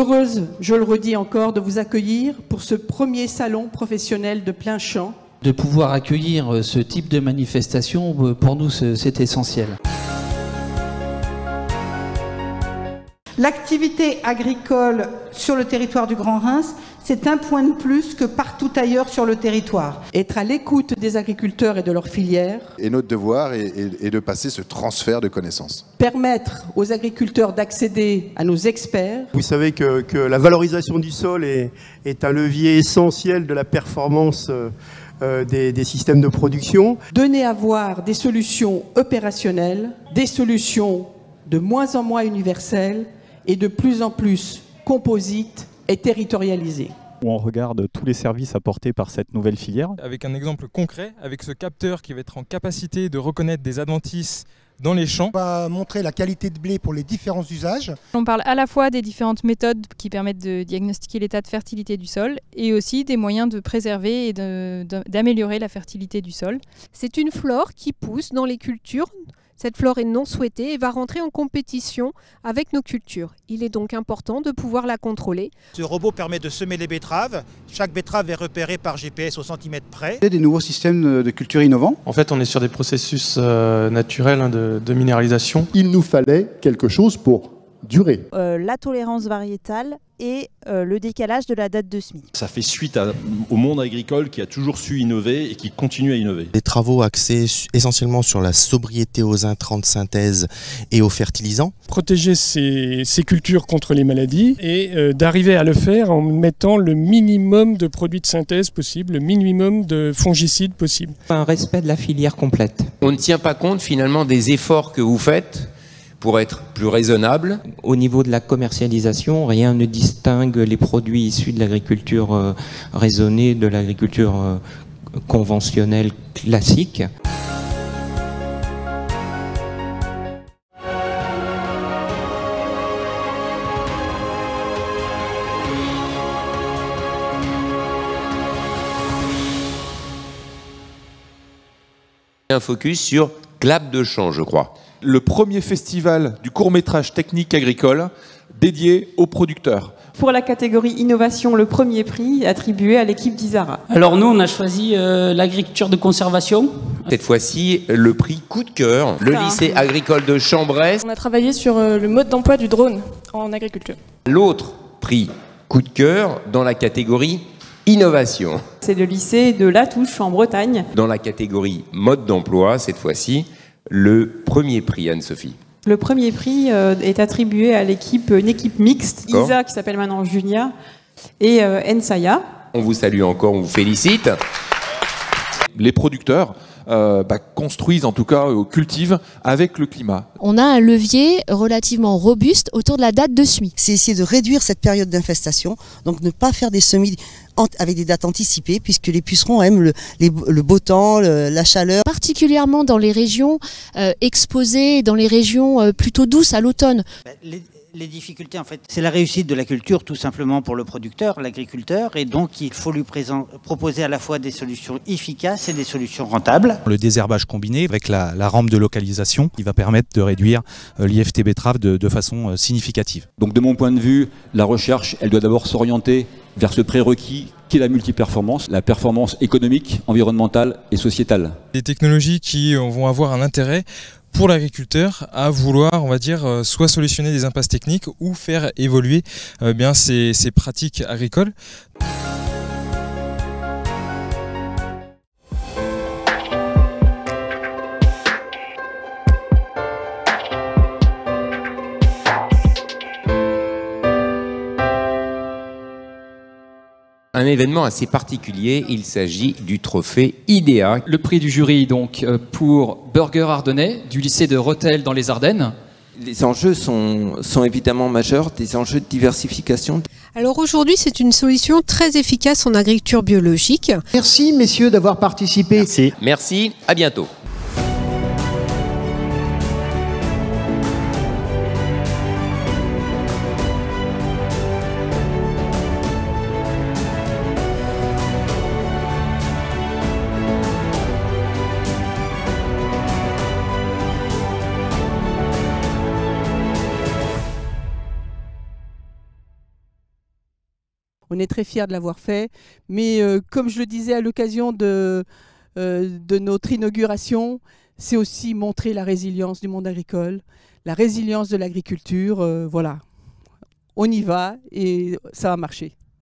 heureuse, je le redis encore, de vous accueillir pour ce premier salon professionnel de plein champ. De pouvoir accueillir ce type de manifestation, pour nous, c'est essentiel. L'activité agricole sur le territoire du Grand Reims, c'est un point de plus que partout ailleurs sur le territoire. Être à l'écoute des agriculteurs et de leurs filières. Et notre devoir est de passer ce transfert de connaissances. Permettre aux agriculteurs d'accéder à nos experts. Vous savez que la valorisation du sol est un levier essentiel de la performance des systèmes de production. Donner à voir des solutions opérationnelles, des solutions de moins en moins universelles et de plus en plus composites et territorialisées. On regarde tous les services apportés par cette nouvelle filière. Avec un exemple concret, avec ce capteur qui va être en capacité de reconnaître des adventices dans les champs. On va montrer la qualité de blé pour les différents usages. On parle à la fois des différentes méthodes qui permettent de diagnostiquer l'état de fertilité du sol et aussi des moyens de préserver et d'améliorer la fertilité du sol. C'est une flore qui pousse dans les cultures. Cette flore est non souhaitée et va rentrer en compétition avec nos cultures. Il est donc important de pouvoir la contrôler. Ce robot permet de semer les betteraves. Chaque betterave est repérée par GPS au centimètre près. Des nouveaux systèmes de culture innovants. En fait, on est sur des processus naturels de minéralisation. Il nous fallait quelque chose pour durer. La tolérance variétale et le décalage de la date de semis. Ça fait suite au monde agricole qui a toujours su innover et qui continue à innover. Des travaux axés essentiellement sur la sobriété aux intrants de synthèse et aux fertilisants. Protéger ces cultures contre les maladies et d'arriver à le faire en mettant le minimum de produits de synthèse possible, le minimum de fongicides possible. Un respect de la filière complète. On ne tient pas compte finalement des efforts que vous faites pour être plus raisonnable. Au niveau de la commercialisation, rien ne distingue les produits issus de l'agriculture raisonnée de l'agriculture conventionnelle classique. Un focus sur Clap de Champ, je crois. Le premier festival du court-métrage technique agricole dédié aux producteurs. Pour la catégorie innovation, le premier prix attribué à l'équipe d'Isara. Alors nous, on a choisi l'agriculture de conservation. Cette fois-ci, le prix coup de cœur, le lycée agricole de Chambray. On a travaillé sur le mode d'emploi du drone en agriculture. L'autre prix coup de cœur dans la catégorie innovation. C'est le lycée de La Touche en Bretagne. Dans la catégorie mode d'emploi, cette fois-ci, le premier prix, Anne-Sophie. Le premier prix est attribué à une équipe mixte, ISA qui s'appelle maintenant Junia et Ensaya. On vous salue encore, on vous félicite. Les producteurs construisent, en tout cas cultivent avec le climat. On a un levier relativement robuste autour de la date de semis. C'est essayer de réduire cette période d'infestation, donc ne pas faire des semis avec des dates anticipées, puisque les pucerons aiment le beau temps, la chaleur. Particulièrement dans les régions exposées, dans les régions plutôt douces à l'automne. Les difficultés, en fait, c'est la réussite de la culture, tout simplement pour le producteur, l'agriculteur, et donc il faut lui proposer à la fois des solutions efficaces et des solutions rentables. Le désherbage combiné avec la rampe de localisation qui va permettre de réduire l'IFT betterave de façon significative. Donc de mon point de vue, la recherche, elle doit d'abord s'orienter vers ce prérequis qui est la multiperformance, la performance économique, environnementale et sociétale. Des technologies qui vont avoir un intérêt pour l'agriculteur à vouloir, on va dire, soit solutionner des impasses techniques ou faire évoluer ses pratiques agricoles. Un événement assez particulier, il s'agit du trophée IDEA. Le prix du jury donc pour Burger Ardennais du lycée de Rethel dans les Ardennes. Les enjeux sont évidemment majeurs, des enjeux de diversification. Alors aujourd'hui, c'est une solution très efficace en agriculture biologique. Merci messieurs d'avoir participé. Merci. Merci, à bientôt. On est très fiers de l'avoir fait. Mais comme je le disais à l'occasion de notre inauguration, c'est aussi montrer la résilience du monde agricole, la résilience de l'agriculture. Voilà, on y va et ça va marcher.